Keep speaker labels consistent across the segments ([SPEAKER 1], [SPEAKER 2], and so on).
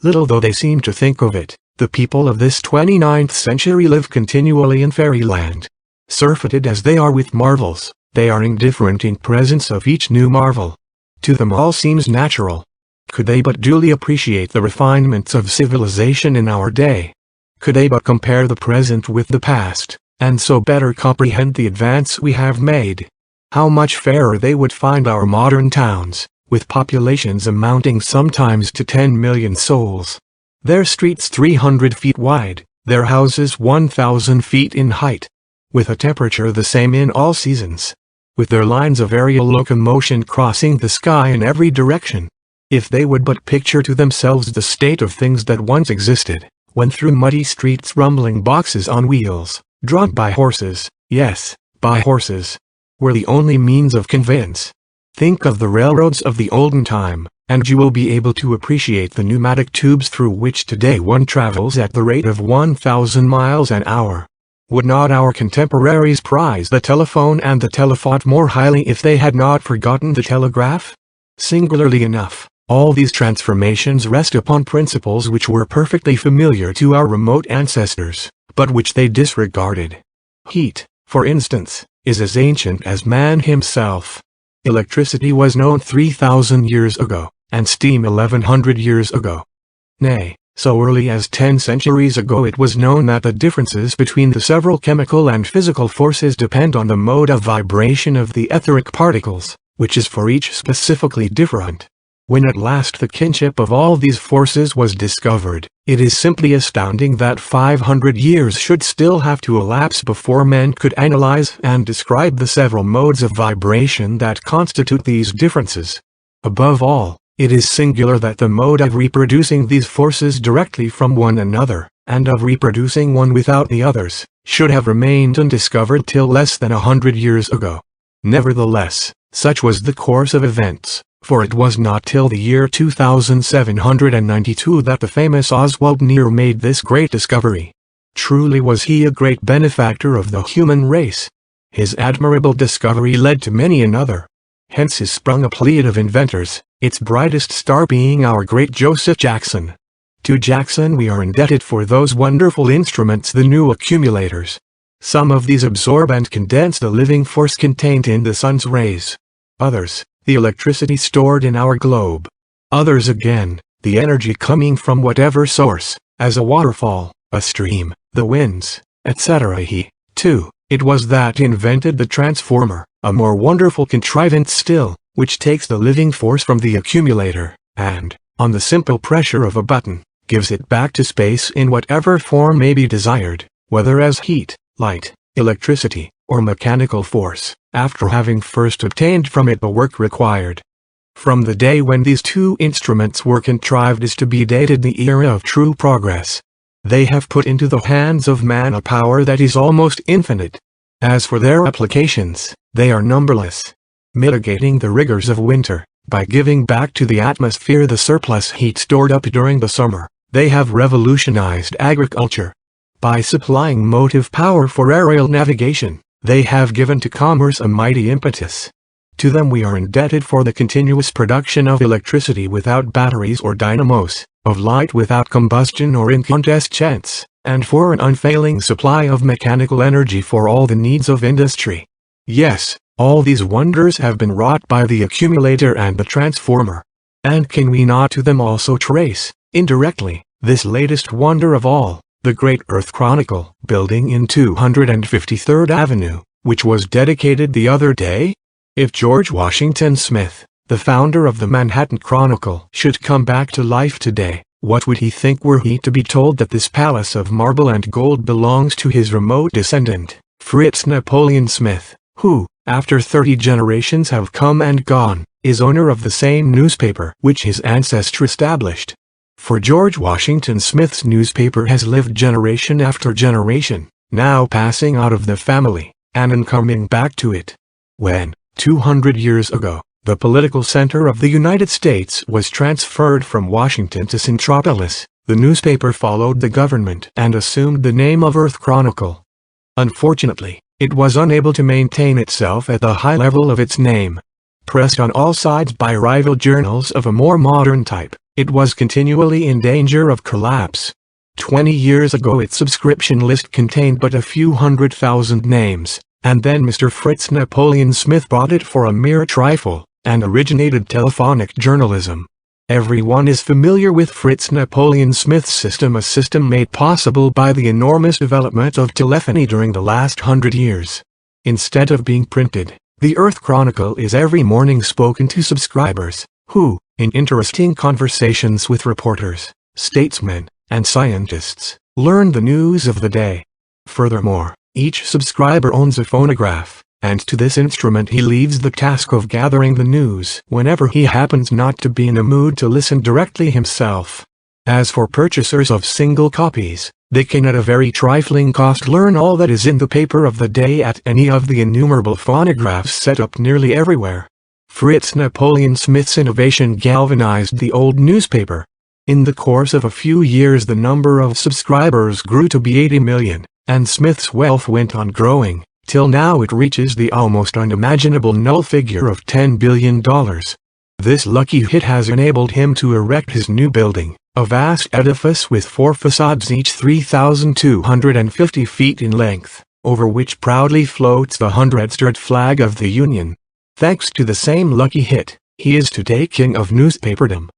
[SPEAKER 1] Little though they seem to think of it, the people of this 29th century live continually in fairyland. Surfeited as they are with marvels, they are indifferent in presence of each new marvel. To them all seems natural. Could they but duly appreciate the refinements of civilization in our day, could they but compare the present with the past, and so better comprehend the advance we have made, how much fairer they would find our modern towns, with populations amounting sometimes to 10 million souls. Their streets 300 feet wide, their houses 1,000 feet in height, with a temperature the same in all seasons, with their lines of aerial locomotion crossing the sky in every direction. If they would but picture to themselves the state of things that once existed, when through muddy streets rumbling boxes on wheels, drawn by horses, yes, by horses, were the only means of conveyance. Think of the railroads of the olden time, and you will be able to appreciate the pneumatic tubes through which today one travels at the rate of 1,000 miles an hour. Would not our contemporaries prize the telephone and the telephone more highly if they had not forgotten the telegraph? Singularly enough, all these transformations rest upon principles which were perfectly familiar to our remote ancestors, but which they disregarded. Heat, for instance, is as ancient as man himself. Electricity was known 3,000 years ago, and steam 1,100 years ago. Nay, so early as 10 centuries ago it was known that the differences between the several chemical and physical forces depend on the mode of vibration of the etheric particles, which is for each specifically different. When at last the kinship of all these forces was discovered, it is simply astounding that 500 years should still have to elapse before men could analyze and describe the several modes of vibration that constitute these differences. Above all, it is singular that the mode of reproducing these forces directly from one another, and of reproducing one without the others, should have remained undiscovered till less than 100 years ago. Nevertheless, such was the course of events, for it was not till the year 2792 that the famous Oswald Nier made this great discovery. Truly was he a great benefactor of the human race. His admirable discovery led to many another. Hence is sprung a pleiad of inventors, its brightest star being our great Joseph Jackson. To Jackson we are indebted for those wonderful instruments, the new accumulators. Some of these absorb and condense the living force contained in the sun's rays. Others, the electricity stored in our globe. Others again, the energy coming from whatever source, as a waterfall, a stream, the winds, etc. He, too, it was that invented the transformer, a more wonderful contrivance still, which takes the living force from the accumulator, and, on the simple pressure of a button, gives it back to space in whatever form may be desired, whether as heat, light, electricity, or mechanical force, after having first obtained from it the work required. From the day when these two instruments were contrived is to be dated the era of true progress. They have put into the hands of man a power that is almost infinite. As for their applications, they are numberless. Mitigating the rigors of winter, by giving back to the atmosphere the surplus heat stored up during the summer, they have revolutionized agriculture. By supplying motive power for aerial navigation, they have given to commerce a mighty impetus. To them we are indebted for the continuous production of electricity without batteries or dynamos, of light without combustion or incandescence, and for an unfailing supply of mechanical energy for all the needs of industry. Yes, all these wonders have been wrought by the accumulator and the transformer. And can we not to them also trace, indirectly, this latest wonder of all, the great Earth Chronicle building in 253rd Avenue, which was dedicated the other day? If George Washington Smith, the founder of the Manhattan Chronicle, should come back to life today, what would he think were he to be told that this palace of marble and gold belongs to his remote descendant, Fritz Napoleon Smith, who, after 30 generations have come and gone, is owner of the same newspaper which his ancestor established? For George Washington Smith's newspaper has lived generation after generation, now passing out of the family, and then coming back to it. When, 200 years ago, the political center of the United States was transferred from Washington to Centropolis, the newspaper followed the government and assumed the name of Earth Chronicle. Unfortunately, it was unable to maintain itself at the high level of its name. Pressed on all sides by rival journals of a more modern type, It was continually in danger of collapse. 20 years ago its subscription list contained but a few 100,000 names, and then Mr. Fritz Napoleon Smith bought it for a mere trifle, and originated telephonic journalism. Everyone is familiar with Fritz Napoleon Smith's system, a system made possible by the enormous development of telephony during the last 100 years. Instead of being printed, the Earth Chronicle is every morning spoken to subscribers, who, in interesting conversations with reporters, statesmen, and scientists, learn the news of the day. Furthermore, each subscriber owns a phonograph, and to this instrument he leaves the task of gathering the news whenever he happens not to be in a mood to listen directly himself. As for purchasers of single copies, they can at a very trifling cost learn all that is in the paper of the day at any of the innumerable phonographs set up nearly everywhere. Fritz Napoleon Smith's innovation galvanized the old newspaper. In the course of a few years the number of subscribers grew to be 80 million, and Smith's wealth went on growing, till now it reaches the almost unimaginable null figure of $10 billion. This lucky hit has enabled him to erect his new building, a vast edifice with 4 facades each 3,250 feet in length, over which proudly floats the 100-stirred flag of the Union. Thanks to the same lucky hit, he is today king of newspaperdom.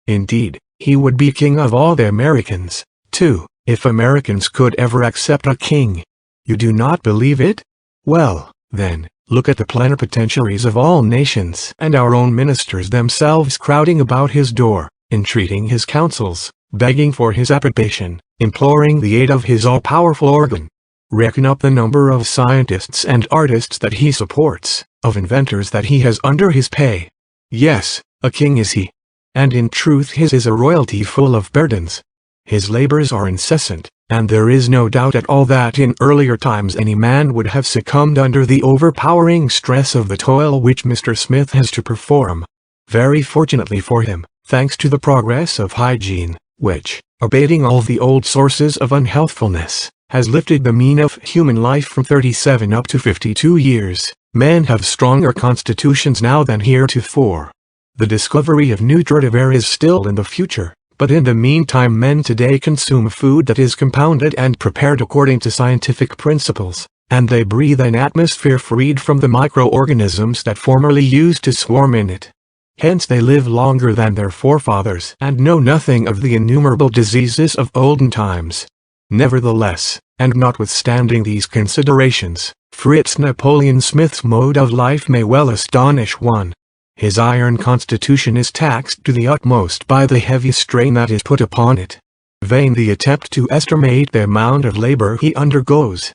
[SPEAKER 1] Indeed, he would be king of all the Americans, too, if Americans could ever accept a king. You do not believe it? Well, then, look at the plenipotentiaries of all nations and our own ministers themselves crowding about his door, entreating his counsels, begging for his approbation, imploring the aid of his all-powerful organ. Reckon up the number of scientists and artists that he supports, of inventors that he has under his pay. Yes, a king is he. And in truth his is a royalty full of burdens. His labors are incessant, and there is no doubt at all that in earlier times any man would have succumbed under the overpowering stress of the toil which Mr. Smith has to perform. Very fortunately for him, thanks to the progress of hygiene, which, abating all the old sources of unhealthfulness, has lifted the mean of human life from 37 up to 52 years, men have stronger constitutions now than heretofore. The discovery of nutritive air is still in the future, but in the meantime men today consume food that is compounded and prepared according to scientific principles, and they breathe an atmosphere freed from the microorganisms that formerly used to swarm in it. Hence they live longer than their forefathers and know nothing of the innumerable diseases of olden times. Nevertheless, and notwithstanding these considerations, Fritz Napoleon Smith's mode of life may well astonish one. His iron constitution is taxed to the utmost by the heavy strain that is put upon it. Vain the attempt to estimate the amount of labor he undergoes.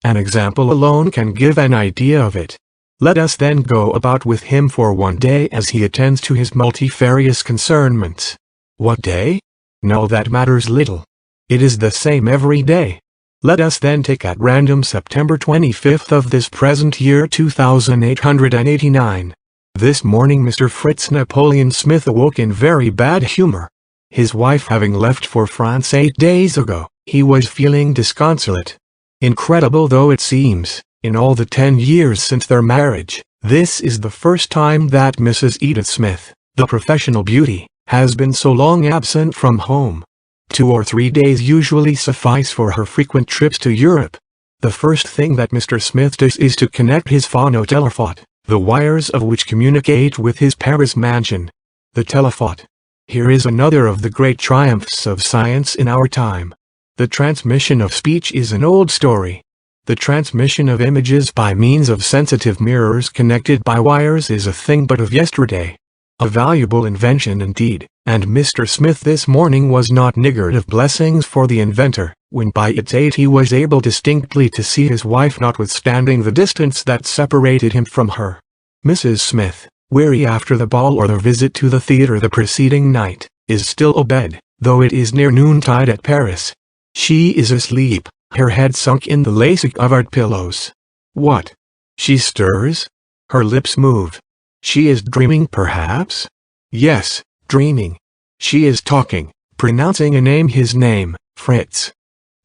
[SPEAKER 1] An example alone can give an idea of it. Let us then go about with him for one day as he attends to his multifarious concernments. What day? No, that matters little. It is the same every day. Let us then take at random September 25th of this present year 2889. This morning Mr. Fritz Napoleon Smith awoke in very bad humor. His wife having left for France 8 days ago, he was feeling disconsolate. Incredible though it seems, in all the 10 years since their marriage, this is the first time that Mrs. Edith Smith, the professional beauty, has been so long absent from home. 2 or 3 days usually suffice for her frequent trips to Europe. The first thing that Mr. Smith does is to connect his phonotelephote, the wires of which communicate with his Paris mansion. The telephote. Here is another of the great triumphs of science in our time. The transmission of speech is an old story. The transmission of images by means of sensitive mirrors connected by wires is a thing but of yesterday. A valuable invention indeed, and Mr. Smith this morning was not niggard of blessings for the inventor, when by its aid he was able distinctly to see his wife notwithstanding the distance that separated him from her. Mrs. Smith, weary after the ball or the visit to the theatre the preceding night, is still abed, though it is near noontide at Paris. She is asleep, her head sunk in the lace-covered pillows. What? She stirs? Her lips move. She is dreaming perhaps? Yes, dreaming. She is talking, pronouncing a name, his name, Fritz.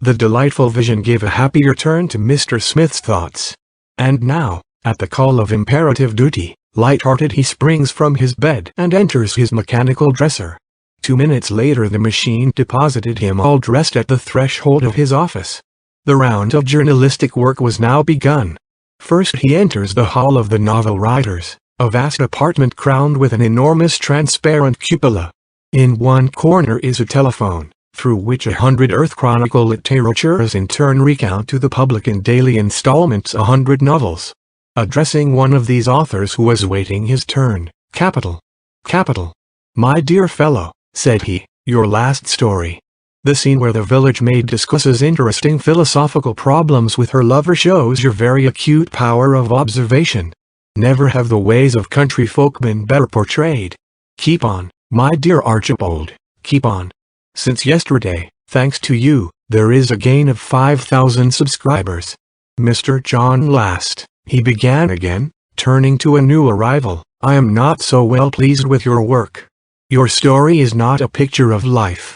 [SPEAKER 1] The delightful vision gave a happier turn to Mr. Smith's thoughts. And now, at the call of imperative duty, Light-hearted, he springs from his bed and enters his mechanical dresser. 2 minutes later the machine deposited him all dressed at the threshold of his office. The round of journalistic work was now begun. First he enters the hall of the novel writers, a vast apartment crowned with an enormous transparent cupola. In one corner is a telephone, through which 100 Earth Chronicle literatures in turn recount to the public in daily installments 100 novels. Addressing one of these authors who was waiting his turn, "Capital. Capital. My dear fellow," said he, "your last story. The scene where the village maid discusses interesting philosophical problems with her lover shows your very acute power of observation. Never have the ways of country folk been better portrayed. Keep on, my dear Archibald, keep on. Since yesterday, thanks to you, there is a gain of 5,000 subscribers. Mr. John Last," he began again, turning to a new arrival, "I am not so well pleased with your work. Your story is not a picture of life.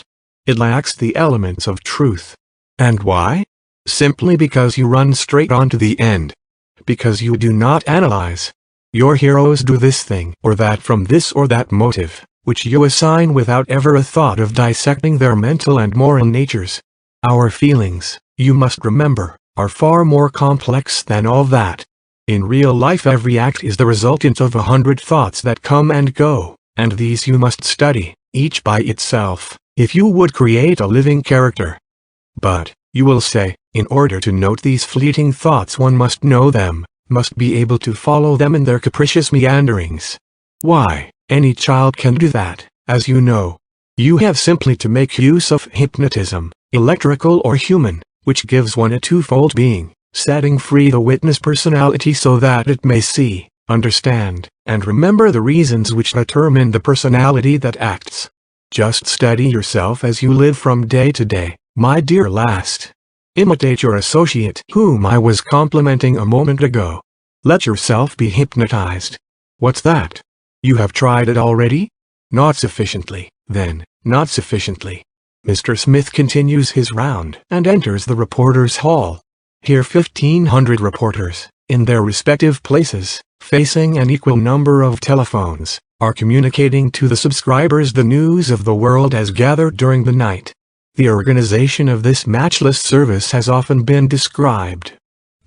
[SPEAKER 1] It lacks the elements of truth. And why? Simply because you run straight on to the end. Because you do not analyze. Your heroes do this thing or that from this or that motive, which you assign without ever a thought of dissecting their mental and moral natures. Our feelings, you must remember, are far more complex than all that. In real life every act is the resultant of 100 thoughts that come and go, and these you must study, each by itself, if you would create a living character. But, you will say, in order to note these fleeting thoughts one must know them, must be able to follow them in their capricious meanderings. Why, any child can do that, as you know. You have simply to make use of hypnotism, electrical or human, which gives one a twofold being, setting free the witness personality so that it may see, understand, and remember the reasons which determine the personality that acts. Just study yourself as you live from day to day, my dear Last. Imitate your associate whom I was complimenting a moment ago. Let yourself be hypnotized. What's that? You have tried it already? Not sufficiently, then, not sufficiently. Mr. Smith continues his round and enters the reporters' hall. Here 1,500 reporters, in their respective places, facing an equal number of telephones, are communicating to the subscribers the news of the world as gathered during the night. The organization of this matchless service has often been described.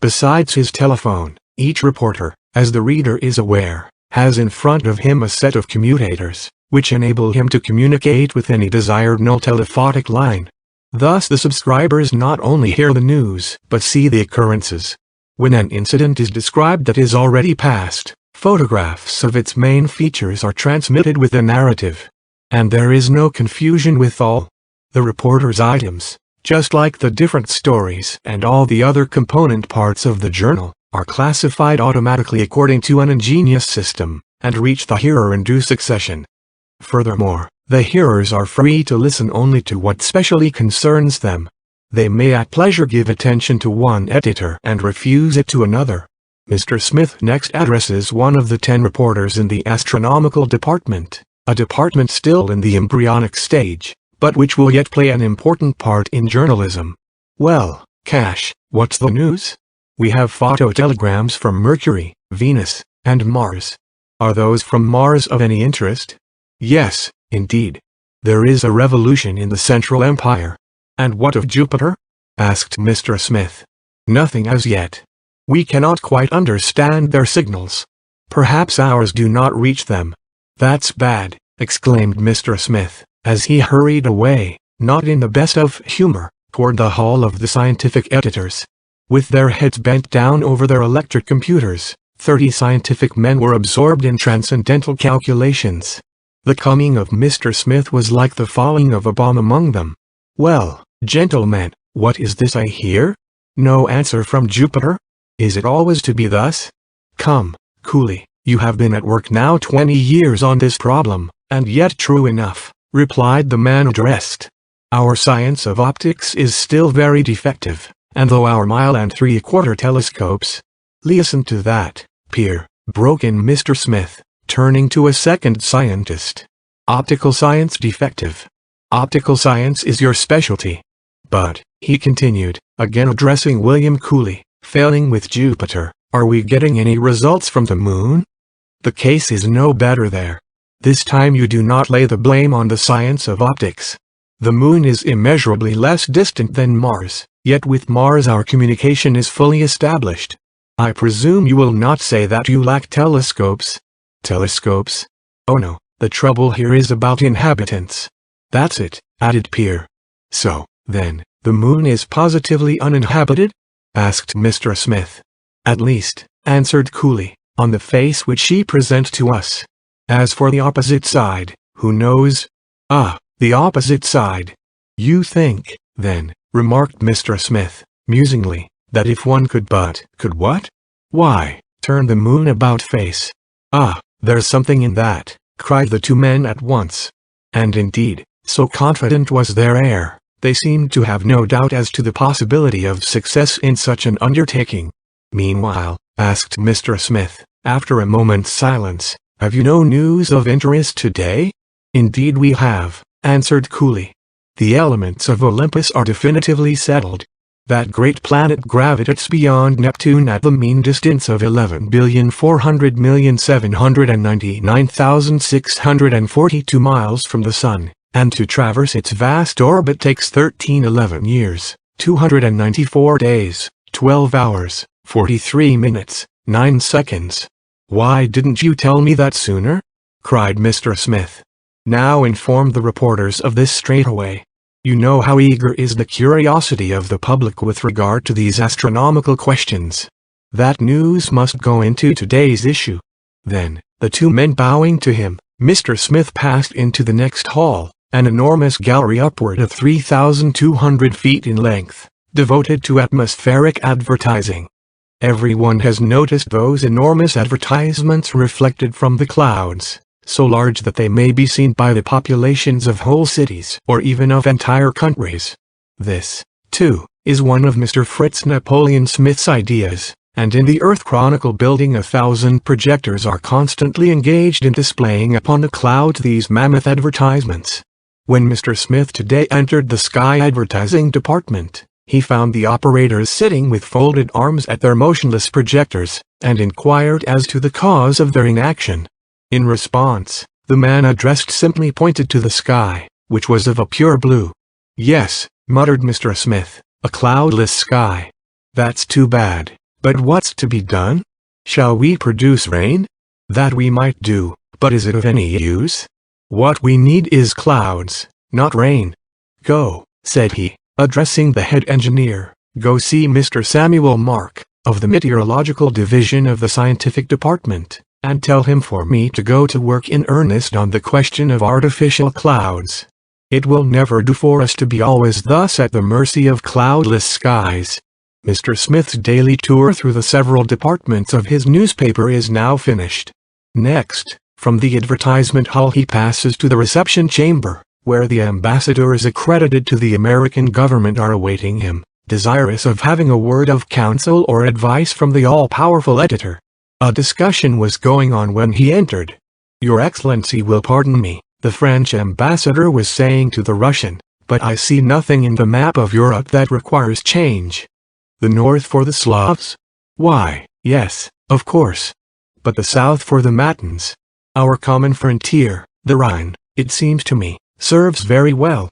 [SPEAKER 1] Besides his telephone, each reporter, as the reader is aware, has in front of him a set of commutators, which enable him to communicate with any desired no telephotic line. Thus the subscribers not only hear the news, but see the occurrences. When an incident is described that is already past, photographs of its main features are transmitted with the narrative. And there is no confusion withal. The reporter's items, just like the different stories and all the other component parts of the journal, are classified automatically according to an ingenious system, and reach the hearer in due succession. Furthermore, the hearers are free to listen only to what specially concerns them. They may at pleasure give attention to one editor and refuse it to another. Mr. Smith next addresses one of the 10 reporters in the astronomical department, a department still in the embryonic stage, but which will yet play an important part in journalism. "Well, Cash, what's the news? We have phototelegrams from Mercury, Venus, and Mars. Are those from Mars of any interest?" "Yes, indeed. There is a revolution in the Central Empire." "And what of Jupiter?" asked Mr. Smith. "Nothing as yet. We cannot quite understand their signals. Perhaps ours do not reach them." "That's bad," exclaimed Mr. Smith, as he hurried away, not in the best of humor, toward the hall of the scientific editors. With their heads bent down over their electric computers, 30 scientific men were absorbed in transcendental calculations. The coming of Mr. Smith was like the falling of a bomb among them. "Well, gentlemen, what is this I hear? No answer from Jupiter? Is it always to be thus? Come, Cooley, you have been at work now 20 years on this problem, and yet true enough," replied the man addressed. "Our science of optics is still very defective, and though our 1.75-mile telescopes—" "Listen to that, Peer," broke in Mr. Smith, turning to a second scientist. "Optical science defective. Optical science is your specialty. But," he continued, again addressing William Cooley, "failing with Jupiter, are we getting any results from the moon?" The case is no better there. This time you do not lay the blame on the science of optics. The moon is immeasurably less distant than Mars, yet with Mars our communication is fully established. I presume you will not say that you lack telescopes. Telescopes? Oh no, the trouble here is about inhabitants. That's it, added Pierre. So, then, the moon is positively uninhabited? Asked Mr. Smith. At least, answered Cooley, on the face which she presents to us. As for the opposite side, who knows? Ah, the opposite side. You think, then, remarked Mr. Smith, musingly, that if one could could what? Why, turn the moon about face. Ah, there's something in that, cried the two men at once. And indeed, so confident was their air, they seemed to have no doubt as to the possibility of success in such an undertaking. Meanwhile, asked Mr. Smith, after a moment's silence, have you no news of interest today? Indeed we have, answered Cooley. The elements of Olympus are definitively settled. That great planet gravitates beyond Neptune at the mean distance of 11,400,799,642 miles from the Sun, and to traverse its vast orbit takes 1311 years, 294 days, 12 hours, 43 minutes, 9 seconds. Why didn't you tell me that sooner? Cried Mr. Smith. Now inform the reporters of this straightway. You know how eager is the curiosity of the public with regard to these astronomical questions. That news must go into today's issue. Then, the two men bowing to him, Mr. Smith passed into the next hall, an enormous gallery upward of 3,200 feet in length, devoted to atmospheric advertising. Everyone has noticed those enormous advertisements reflected from the clouds, so large that they may be seen by the populations of whole cities or even of entire countries. This, too, is one of Mr. Fritz Napoleon Smith's ideas, and in the Earth Chronicle building 1,000 projectors are constantly engaged in displaying upon the clouds these mammoth advertisements. When Mr. Smith today entered the Sky Advertising Department, he found the operators sitting with folded arms at their motionless projectors, and inquired as to the cause of their inaction. In response, the man addressed simply pointed to the sky, which was of a pure blue. Yes, muttered Mr. Smith, a cloudless sky. That's too bad, but what's to be done? Shall we produce rain? That we might do, but is it of any use? What we need is clouds, not rain. Go, said he, addressing the head engineer, go see Mr. Samuel Mark, of the Meteorological Division of the Scientific Department, and tell him for me to go to work in earnest on the question of artificial clouds. It will never do for us to be always thus at the mercy of cloudless skies. Mr. Smith's daily tour through the several departments of his newspaper is now finished. Next, from the advertisement hall he passes to the reception chamber, where the ambassadors accredited to the American government are awaiting him, desirous of having a word of counsel or advice from the all-powerful editor. A discussion was going on when he entered. Your Excellency will pardon me, the French ambassador was saying to the Russian, but I see nothing in the map of Europe that requires change. The north for the Slavs? Why, yes, of course. But the south for the Matins. Our common frontier, the Rhine, it seems to me, serves very well.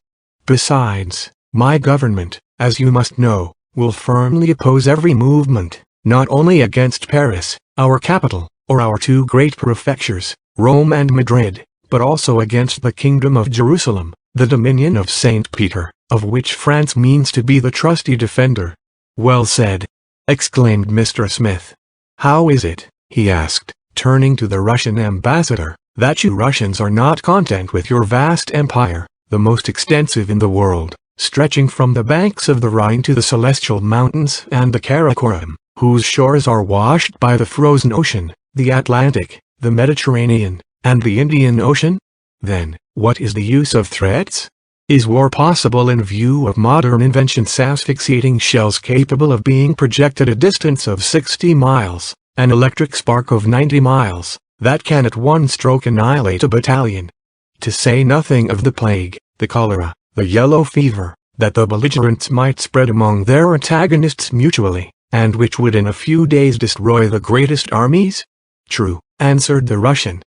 [SPEAKER 1] Besides, my government, as you must know, will firmly oppose every movement, not only against Paris, our capital, or our two great prefectures, Rome and Madrid, but also against the Kingdom of Jerusalem, the dominion of St. Peter, of which France means to be the trusty defender. Well said, exclaimed Mr. Smith. How is it, he asked, turning to the Russian ambassador, that you Russians are not content with your vast empire, the most extensive in the world, stretching from the banks of the Rhine to the Celestial Mountains and the Karakoram, whose shores are washed by the frozen ocean, the Atlantic, the Mediterranean, and the Indian Ocean? Then, what is the use of threats? Is war possible in view of modern inventions asphyxiating shells capable of being projected a distance of 60 miles, an electric spark of 90 miles, that can at one stroke annihilate a battalion? To say nothing of the plague, the cholera, the yellow fever, that the belligerents might spread among their antagonists mutually, and which would in a few days destroy the greatest armies? True, answered the Russian.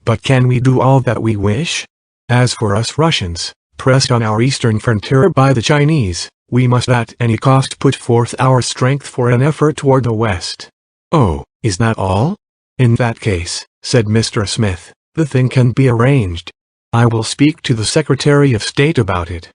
[SPEAKER 1] But can we do all that we wish? As for us Russians, pressed on our eastern frontier by the Chinese, we must at any cost put forth our strength for an effort toward the west. Oh, is that all? In that case, said Mr. Smith, the thing can be arranged. I will speak to the Secretary of State about it.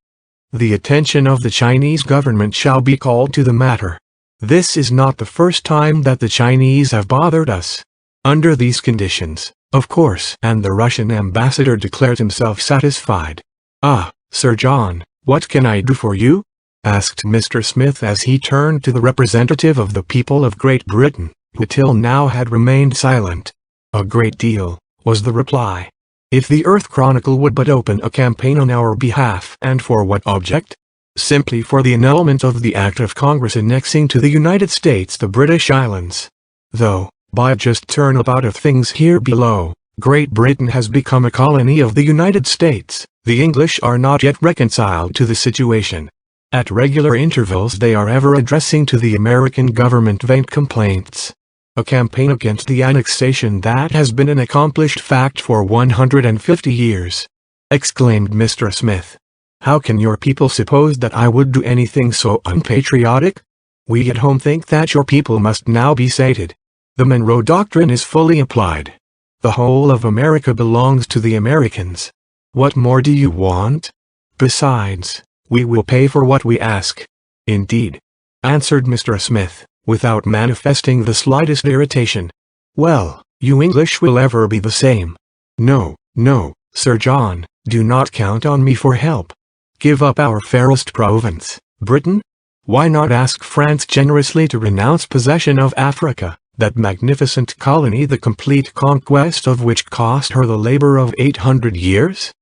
[SPEAKER 1] The attention of the Chinese government shall be called to the matter. This is not the first time that the Chinese have bothered us. Under these conditions, of course, and the Russian ambassador declared himself satisfied. Ah, Sir John, what can I do for you? Asked Mr. Smith as he turned to the representative of the people of Great Britain, who till now had remained silent. A great deal, was the reply. If the Earth Chronicle would but open a campaign on our behalf. And for what object? Simply for the annulment of the Act of Congress annexing to the United States the British Islands. Though, by just turnabout of things here below, Great Britain has become a colony of the United States, the English are not yet reconciled to the situation. At regular intervals they are ever addressing to the American government vain complaints. A campaign against the annexation that has been an accomplished fact for 150 years. Exclaimed Mr. Smith. How can your people suppose that I would do anything so unpatriotic? We at home think that your people must now be sated. The Monroe Doctrine is fully applied. The whole of America belongs to the Americans. What more do you want? Besides, we will pay for what we ask. Indeed, answered Mr. Smith, without manifesting the slightest irritation. Well, you English will ever be the same. No, no, Sir John, do not count on me for help. Give up our fairest province, Britain? Why not ask France generously to renounce possession of Africa, that magnificent colony the complete conquest of which cost her the labor of 800 years?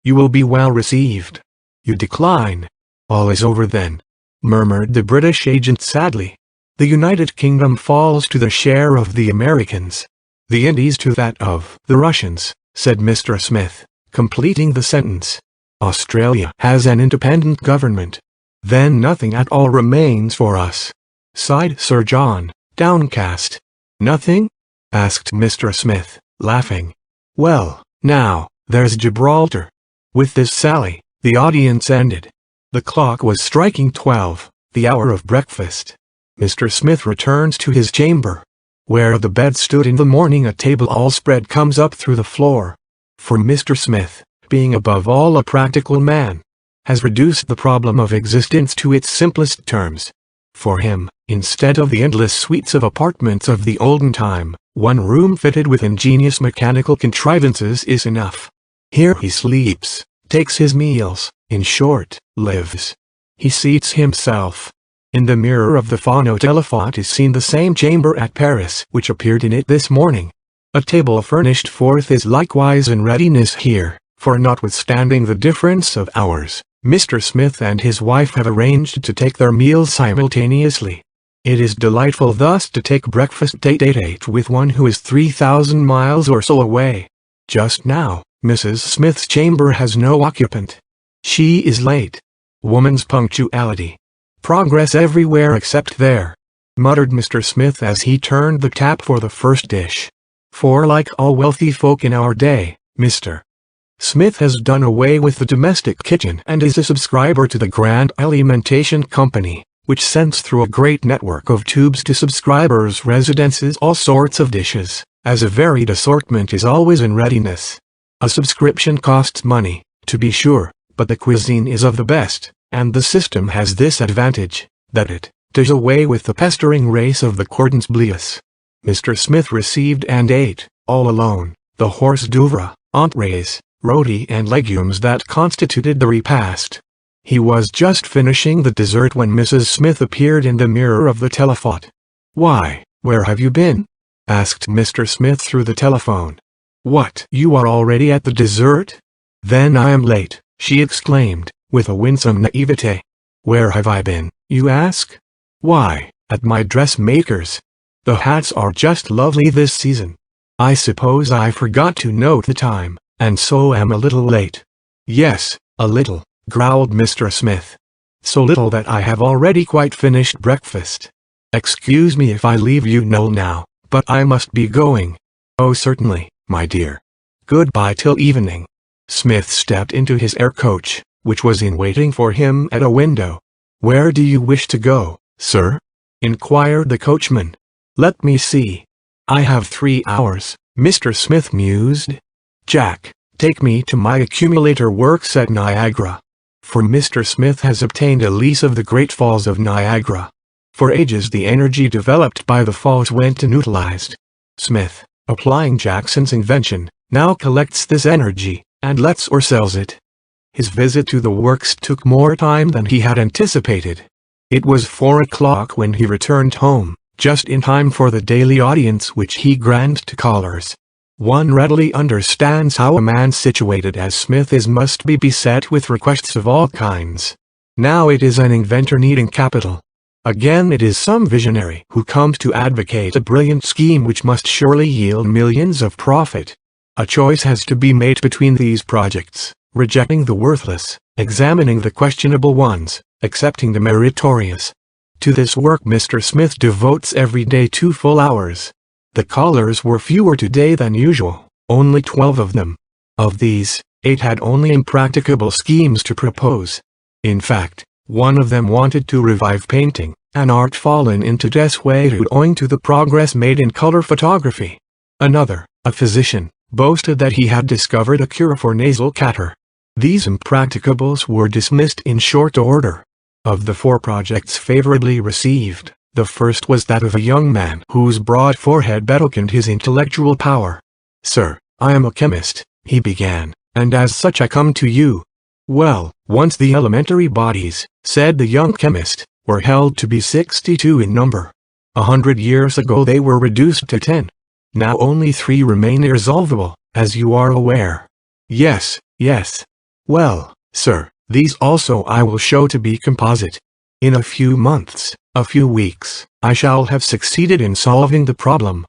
[SPEAKER 1] You will be well received. You decline. All is over then, murmured the British agent sadly. The United Kingdom falls to the share of the Americans. The Indies to that of the Russians, said Mr. Smith, completing the sentence. Australia has an independent government. Then nothing at all remains for us. Sighed Sir John, downcast. Nothing? Asked Mr. Smith, laughing. Well, now, there's Gibraltar. With this sally, the audience ended. The clock was striking 12, the hour of breakfast. Mr. Smith returns to his chamber. Where the bed stood in the morning a table all spread comes up through the floor. For Mr. Smith, being above all a practical man, has reduced the problem of existence to its simplest terms. For him, instead of the endless suites of apartments of the olden time, one room fitted with ingenious mechanical contrivances is enough. Here he sleeps, takes his meals, in short, lives. He seats himself. In the mirror of the phonotelephote is seen the same chamber at Paris which appeared in it this morning. A table furnished forth is likewise in readiness here, for notwithstanding the difference of hours, Mr. Smith and his wife have arranged to take their meals simultaneously. It is delightful thus to take breakfast tete-a-tete with one who is 3,000 miles or so away. Just now, Mrs. Smith's chamber has no occupant. She is late. Woman's punctuality. Progress everywhere except there, muttered Mr. Smith as he turned the tap for the first dish. For like all wealthy folk in our day, Mr. Smith has done away with the domestic kitchen and is a subscriber to the Grand Alimentation Company, which sends through a great network of tubes to subscribers' residences all sorts of dishes, as a varied assortment is always in readiness. A subscription costs money, to be sure, but the cuisine is of the best. And the system has this advantage, that it does away with the pestering race of the cordons bleus. Mr. Smith received and ate, all alone, the hors d'oeuvre, entrees, roti and legumes that constituted the repast. He was just finishing the dessert when Mrs. Smith appeared in the mirror of the telephote. Why, where have you been? Asked Mr. Smith through the telephone. What, you are already at the dessert? Then I am late, she exclaimed, with a winsome naivete. Where have I been, you ask? Why, at my dressmaker's. The hats are just lovely this season. I suppose I forgot to note the time, and so am a little late. Yes, a little, growled Mr. Smith. So little that I have already quite finished breakfast. Excuse me if I leave you now, but I must be going. "Oh certainly, my dear. Goodbye till evening." Smith stepped into his air coach, which was in waiting for him at a window. "Where do you wish to go, sir?" inquired the coachman. "Let me see. I have 3 hours," Mr. Smith mused. "Jack, take me to my accumulator works at Niagara." For Mr. Smith has obtained a lease of the Great Falls of Niagara. For ages the energy developed by the falls went unutilized. Smith, applying Jackson's invention, now collects this energy, and lets or sells it. His visit to the works took more time than he had anticipated. It was 4 o'clock when he returned home, just in time for the daily audience which he granted to callers. One readily understands how a man situated as Smith is must be beset with requests of all kinds. Now it is an inventor needing capital. Again it is some visionary who comes to advocate a brilliant scheme which must surely yield millions of profit. A choice has to be made between these projects, rejecting the worthless, examining the questionable ones, accepting the meritorious. To this work Mr. Smith devotes every day 2 full hours. The callers were fewer today than usual, only 12 of them. Of these, 8 had only impracticable schemes to propose. In fact, one of them wanted to revive painting, an art fallen into desuetude owing to the progress made in color photography. Another, a physician, boasted that he had discovered a cure for nasal catarrh. These impracticables were dismissed in short order. Of the 4 projects favorably received, the first was that of a young man whose broad forehead betokened his intellectual power. "Sir, I am a chemist," he began, "and as such I come to you." "Well, once the elementary bodies," said the young chemist, "were held to be 62 in number. 100 years ago they were reduced to 10. Now only 3 remain irresolvable, as you are aware." "Yes, yes." "Well, sir, these also I will show to be composite. In a few months, a few weeks, I shall have succeeded in solving the problem.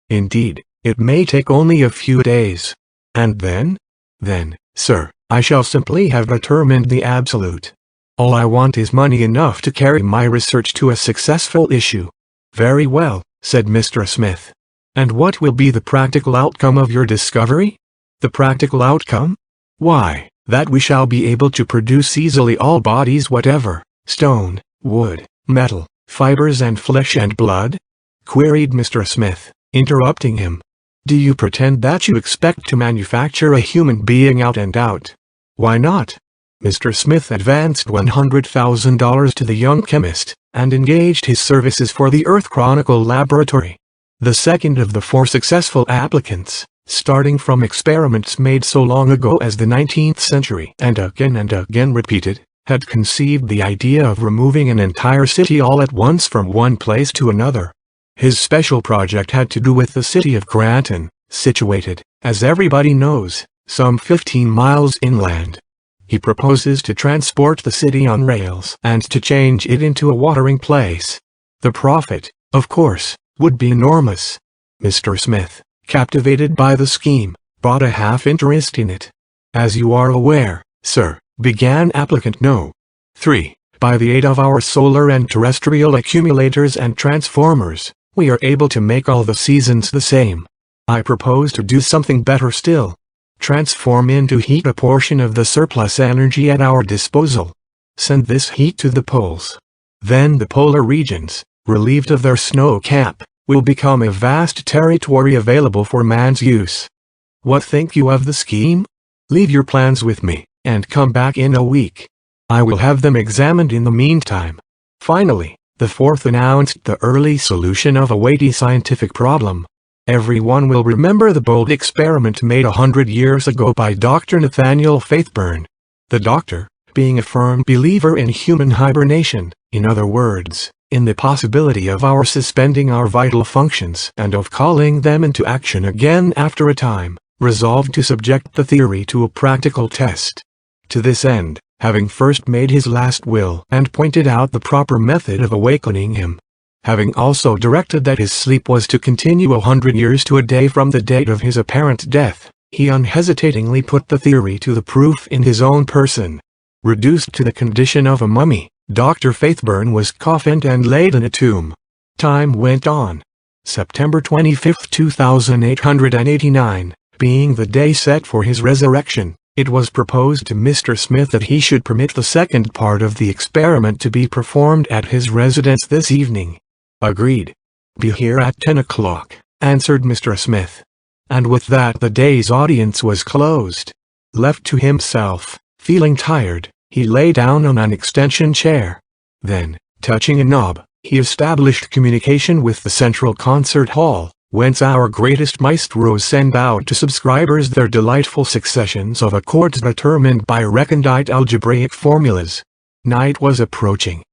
[SPEAKER 1] Indeed, it may take only a few days. And then? Then, sir, I shall simply have determined the absolute. All I want is money enough to carry my research to a successful issue." "Very well," said Mr. Smith. "And what will be the practical outcome of your discovery?" "The practical outcome? Why, that we shall be able to produce easily all bodies whatever, stone, wood, metal, fibers and flesh and blood?" queried Mr. Smith, interrupting him. "Do you pretend that you expect to manufacture a human being out and out?" "Why not?" Mr. Smith advanced $100,000 to the young chemist, and engaged his services for the Earth Chronicle Laboratory. The second of the 4 successful applicants, starting from experiments made so long ago as the 19th century and again repeated, had conceived the idea of removing an entire city all at once from one place to another. His special project had to do with the city of Granton, situated, as everybody knows, some 15 miles inland. He proposes to transport the city on rails and to change it into a watering place. The profit, of course, would be enormous. Mr. Smith, captivated by the scheme, bought a half interest in it. "As you are aware, sir," began applicant No. 3, "by the aid of our solar and terrestrial accumulators and transformers, we are able to make all the seasons the same. I propose to do something better still. Transform into heat a portion of the surplus energy at our disposal. Send this heat to the poles. Then the polar regions, relieved of their snow cap, will become a vast territory available for man's use. What think you of the scheme? Leave your plans with me, and come back in a week. I will have them examined in the meantime." Finally, the 4th announced the early solution of a weighty scientific problem. Everyone will remember the bold experiment made 100 years ago by Dr. Nathaniel Faithburn. The doctor, being a firm believer in human hibernation, in other words, in the possibility of our suspending our vital functions and of calling them into action again after a time, resolved to subject the theory to a practical test. To this end, having first made his last will and pointed out the proper method of awakening him, having also directed that his sleep was to continue 100 years to a day from the date of his apparent death, he unhesitatingly put the theory to the proof in his own person. Reduced to the condition of a mummy, Dr. Faithburn was coffined and laid in a tomb. Time went on. September 25, 2889, being the day set for his resurrection, it was proposed to Mr. Smith that he should permit the second part of the experiment to be performed at his residence this evening. Agreed. Be here at 10 o'clock, answered Mr. Smith. And with that the day's audience was closed. Left to himself, feeling tired, he lay down on an extension chair. Then, touching a knob, he established communication with the Central Concert Hall, whence our greatest maestros send out to subscribers their delightful successions of accords determined by recondite algebraic formulas. Night was approaching.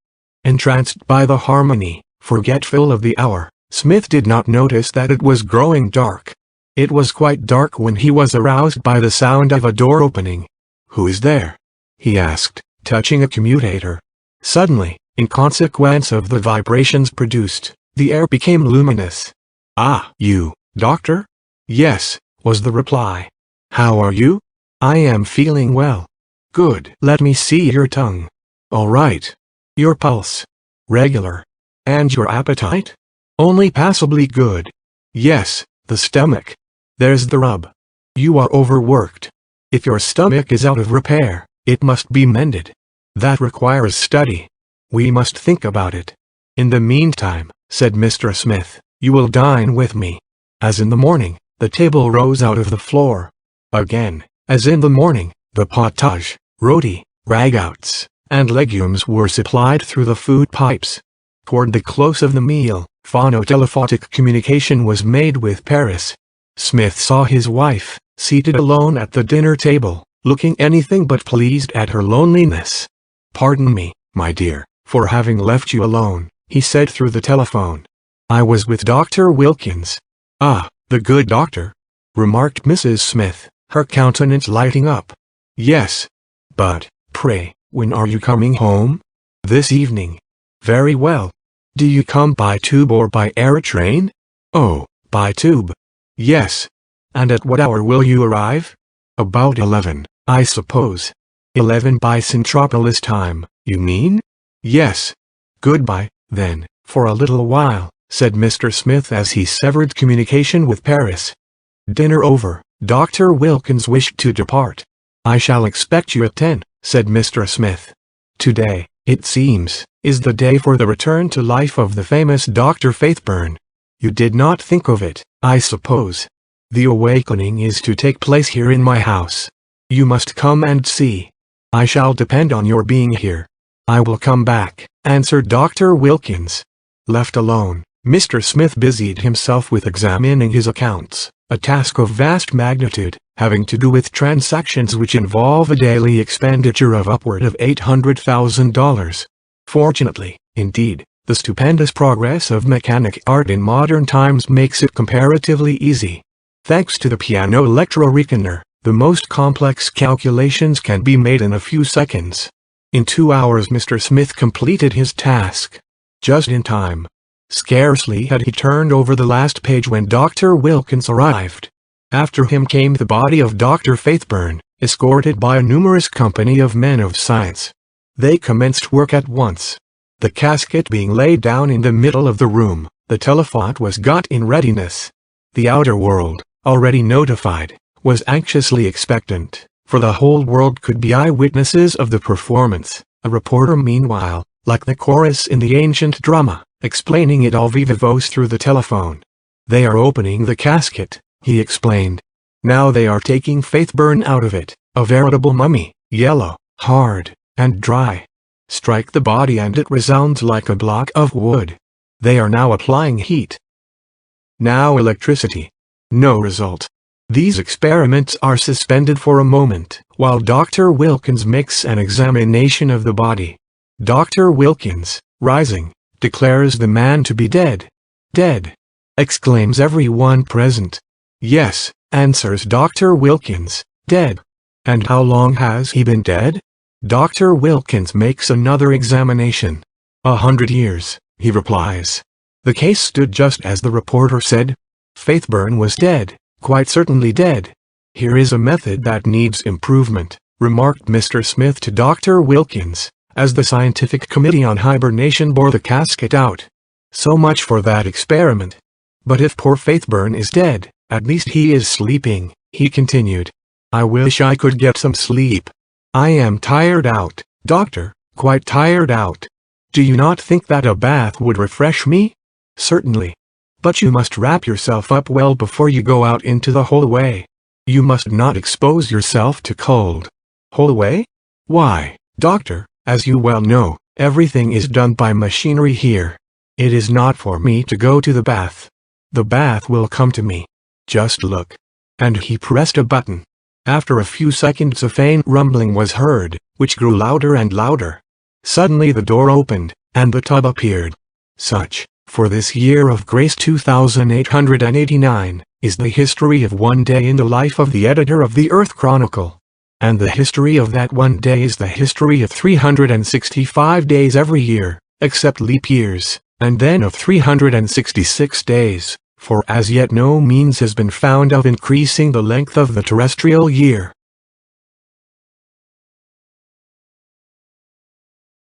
[SPEAKER 1] Entranced by the harmony, forgetful of the hour, Smith did not notice that it was growing dark. It was quite dark when he was aroused by the sound of a door opening. "Who is there?" he asked, touching a commutator. Suddenly, in consequence of the vibrations produced, the air became luminous. "Ah, you, doctor?" "Yes," was the reply. "How are you?" "I am feeling well." "Good. Let me see your tongue." "All right." "Your pulse?" "Regular." "And your appetite?" "Only passably good." "Yes, the stomach. There's the rub. You are overworked. If your stomach is out of repair, it must be mended. That requires study. We must think about it. In the meantime," said Mr. Smith, "you will dine with me." As in the morning, the table rose out of the floor. Again, as in the morning, the potage, roti, ragouts, and legumes were supplied through the food pipes. Toward the close of the meal, phonotelephotic communication was made with Paris. Smith saw his wife, seated alone at the dinner table, looking anything but pleased at her loneliness. "Pardon me, my dear, for having left you alone," he said through the telephone. "I was with Dr. Wilkins." "Ah, the good doctor?" remarked Mrs. Smith, her countenance lighting up. "Yes. But, pray, when are you coming home?" "This evening." "Very well. Do you come by tube or by air train?" "Oh, by tube." "Yes. And at what hour will you arrive?" "About 11, I suppose." 11 by Centropolis time, you mean?" "Yes." "Goodbye, then, for a little while," said Mr. Smith as he severed communication with Paris. Dinner over, Dr. Wilkins wished to depart. "I shall expect you at 10, said Mr. Smith. "Today, it seems, is the day for the return to life of the famous Dr. Faithburn. You did not think of it, I suppose. The awakening is to take place here in my house. You must come and see. I shall depend on your being here." "I will come back," answered Dr. Wilkins. Left alone, Mr. Smith busied himself with examining his accounts, a task of vast magnitude, having to do with transactions which involve a daily expenditure of upward of $800,000. Fortunately, indeed, the stupendous progress of mechanic art in modern times makes it comparatively easy. Thanks to the piano electro-reckoner, the most complex calculations can be made in a few seconds. In 2 hours Mr. Smith completed his task. Just in time. Scarcely had he turned over the last page when Dr. Wilkins arrived. After him came the body of Dr. Faithburn, escorted by a numerous company of men of science. They commenced work at once. The casket being laid down in the middle of the room, the telephote was got in readiness. The outer world, already notified, was anxiously expectant, for the whole world could be eyewitnesses of the performance. A reporter meanwhile, like the chorus in the ancient drama, explaining it all viva voce through the telephone. "They are opening the casket," he explained. "Now they are taking Faithburn out of it, a veritable mummy, yellow, hard, and dry. Strike the body and it resounds like a block of wood. They are now applying heat. Now electricity. No result. These experiments are suspended for a moment, while Dr. Wilkins makes an examination of the body. Dr. Wilkins, rising, declares the man to be dead." "Dead!" exclaims everyone present. "Yes," answers Dr. Wilkins, "dead." "And how long has he been dead?" Dr. Wilkins makes another examination. 100 years, he replies. The case stood just as the reporter said. Faithburn was dead, quite certainly dead. "Here is a method that needs improvement," remarked Mr. Smith to Dr. Wilkins, as the scientific committee on hibernation bore the casket out. "So much for that experiment. But if poor Faithburn is dead, at least he is sleeping, he continued. I wish I could get some sleep. I am tired out, doctor, quite tired out. Do you not think that a bath would refresh me? Certainly. But you must wrap yourself up well before you go out into the hallway. You must not expose yourself to cold. Hallway? Why, doctor, as you well know, everything is done by machinery here. It is not for me to go to the bath. The bath will come to me. Just look. And he pressed a button. After a few seconds a faint rumbling was heard, which grew louder and louder. Suddenly the door opened, and the tub appeared. Such, for this year of grace 2889, is the history of one day in the life of the editor of the Earth Chronicle. And the history of that one day is the history of 365 days every year, except leap years, and then of 366 days, for as yet no means has been found of increasing the length of the terrestrial year.